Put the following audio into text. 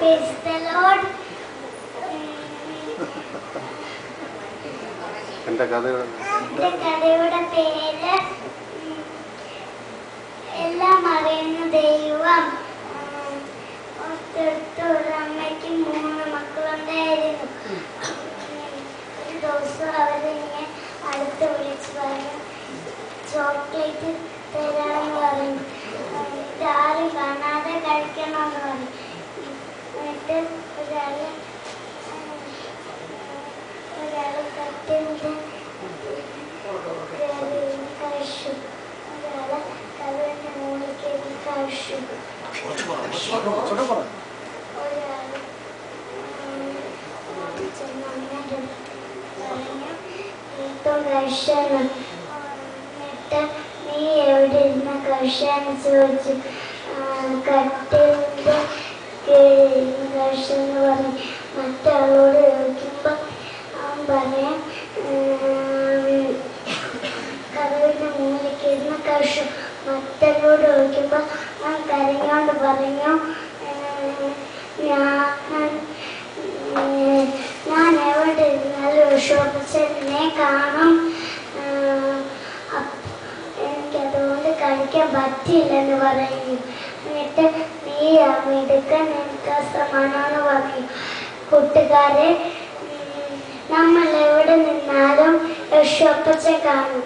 Praise the Lord. എൻ്റെ കഥയുടെ പേര് എല്ലാം അറിയുന്ന ദൈവം. ഒരു അമ്മയ്ക്ക് 3 മക്കളുണ്ടായിരുന്നു. ഒരു ദിവസം അവരിങ്ങനെ അടുത്ത് വിളിച്ച് പറഞ്ഞു, ചോക്ലേറ്റ് തരാമെന്ന് പറഞ്ഞു. ഇതാരും കാണാതെ കഴിക്കണമെന്ന് പറഞ്ഞു. എന്നിട്ട് ഒരാള് കട്ടിലിൻ്റെ കഴിച്ചു, ഒരാള് കഥവിൻ്റെ മുകളിൽ കയറി കഴിച്ചു, ഒരാള് ചെന്നമ്മയുടെ പറഞ്ഞു ഇപ്പം കഴിച്ചാണ്. എന്നിട്ട് നീ എവിടെ ഇരുന്ന് കഴിച്ചാന്ന് ചോദിച്ചു. കട്ടിലിൻ്റെ കഴിച്ചെന്ന് പറഞ്ഞു. മറ്റാളോട് ചോദിക്കുമ്പോൾ അവൻ പറയാം കഥവിൻ്റെ മുകളിലേക്ക് ഇരുന്ന് കഴിച്ചു. മറ്റവരോട് ചോദിക്കുമ്പോൾ അവൻ കരഞ്ഞോണ്ട് പറഞ്ഞു, ഞാൻ എവിടെ ഇരുന്നാലും ഷോപ്പിച്ചതിനെ കാണും, എനിക്കതുകൊണ്ട് കഴിക്കാൻ പറ്റില്ലെന്ന് പറയുന്നു. എന്നിട്ട് നീ മിടുക്കൻ, എനിക്ക് സമാനമെന്ന് പറയും. കൂട്ടുകാരെ, നമ്മൾ എവിടെ നിന്നാലും ഷോപ്പച്ച കാണും.